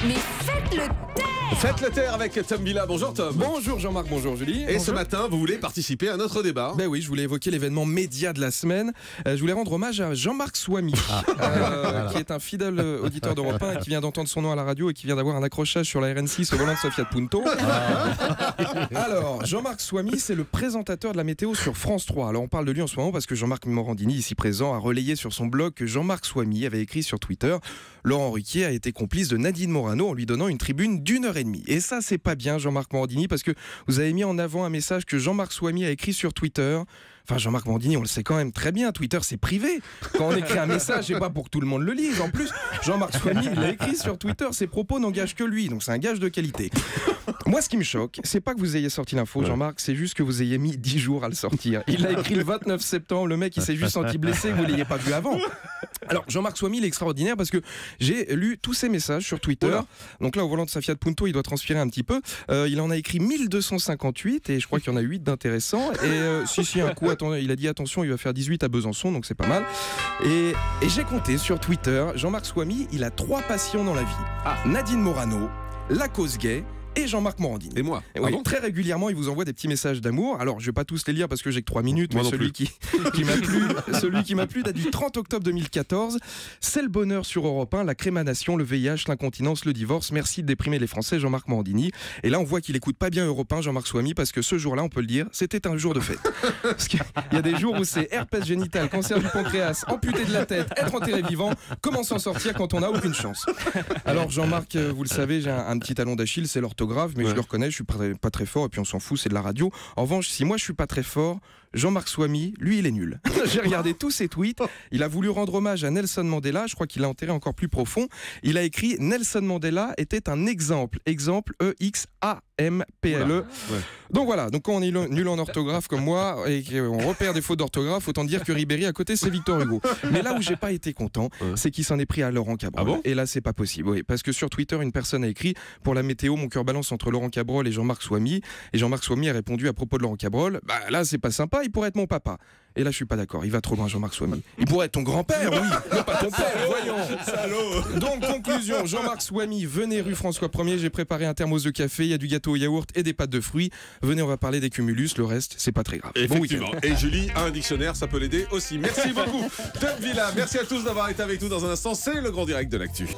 Mais faites le taire! Faites le taire avec Tom Villa. Bonjour Tom. Bonjour Jean-Marc, bonjour Julie. Et ce matin, vous voulez participer à notre débat? Ben oui, je voulais évoquer l'événement média de la semaine. Je voulais rendre hommage à Jean-Marc Swamy, qui est un fidèle auditeur d'Europe 1 et qui vient d'entendre son nom à la radio et qui vient d'avoir un accrochage sur la RN6 au volant de Sofia de Punto. Alors, Jean-Marc Swamy, c'est le présentateur de la météo sur France 3. Alors, on parle de lui en ce moment parce que Jean-Marc Morandini, ici présent, a relayé sur son blog que Jean-Marc Swamy avait écrit sur Twitter: Laurent Ruquier a été complice de Nadine Morano en lui donnant une tribune d'1h30. Et ça, c'est pas bien, Jean-Marc Morandini, parce que vous avez mis en avant un message que Jean-Marc Swamy a écrit sur Twitter. Enfin, Jean-Marc Morandini, on le sait quand même très bien, Twitter, c'est privé. Quand on écrit un message, c'est pas pour que tout le monde le lise. En plus, Jean-Marc Swamy, il a écrit sur Twitter, ses propos n'engagent que lui, donc c'est un gage de qualité. Moi, ce qui me choque, c'est pas que vous ayez sorti l'info, Jean-Marc, c'est juste que vous ayez mis 10 jours à le sortir. Il l'a écrit le 29 septembre, le mec, il s'est juste senti blessé, vous l'ayez pas vu avant. Alors, Jean-Marc Swamy, il est extraordinaire parce que j'ai lu tous ses messages sur Twitter. Donc là, au volant de sa Fiat Punto, il doit transpirer un petit peu. Il en a écrit 1258 et je crois qu'il y en a 8 d'intéressants. Et si, un coup, il a dit attention, il va faire 18 à Besançon, donc c'est pas mal. Et j'ai compté sur Twitter, Jean-Marc Swamy, il a 3 passions dans la vie. Nadine Morano, la cause gay et Jean-Marc Morandini. Et moi. Oui, très régulièrement, il vous envoie des petits messages d'amour. Alors, je vais pas tous les lire parce que j'ai que 3 minutes, mais celui qui m'a plu date du 30 octobre 2014. C'est le bonheur sur Europe 1, la crémanation, le VIH, l'incontinence, le divorce. Merci de déprimer les Français, Jean-Marc Morandini. Et là, on voit qu'il écoute pas bien Europe 1, Jean-Marc Swamy, parce que ce jour-là, on peut le dire, c'était un jour de fête. Parce qu'il y a des jours où c'est herpès génital, cancer du pancréas, amputé de la tête, être enterré vivant. Comment s'en sortir quand on n'a aucune chance? Alors, Jean-Marc, vous le savez, j'ai un petit talon d'Achille, c'est l'orthographe, mais je le reconnais, je suis pas très fort, et puis on s'en fout, c'est de la radio. En revanche, si moi je suis pas très fort, Jean-Marc Swamy, lui, il est nul. J'ai regardé tous ses tweets. Il a voulu rendre hommage à Nelson Mandela. Je crois qu'il l'a enterré encore plus profond. Il a écrit: Nelson Mandela était un exemple. Exemple E-X-A-M-P-L-E. Donc voilà. Donc quand on est nul en orthographe comme moi et qu'on repère des fautes d'orthographe, autant dire que Ribéry à côté, c'est Victor Hugo. Mais là où j'ai pas été content, c'est qu'il s'en est pris à Laurent Cabrol. Ah bon? Et là, c'est pas possible. Oui, parce que sur Twitter, une personne a écrit: pour la météo, mon cœur balance entre Laurent Cabrol et Jean-Marc Swamy. Et Jean-Marc Swamy a répondu à propos de Laurent Cabrol: bah là, c'est pas sympa. Il pourrait être mon papa. Et là, je suis pas d'accord. Il va trop loin, Jean-Marc Swamy. Il pourrait être ton grand-père, oui, non pas ton père, voyons. Salaud. Donc, conclusion, Jean-Marc Swamy, venez rue François 1er. J'ai préparé un thermos de café. Il y a du gâteau au yaourt et des pâtes de fruits. Venez, on va parler des cumulus. Le reste, c'est pas très grave. Effectivement. Et Julie a un dictionnaire, ça peut l'aider aussi. Merci beaucoup, Tom Villa. Merci à tous d'avoir été avec nous dans un instant. C'est le grand direct de l'actu.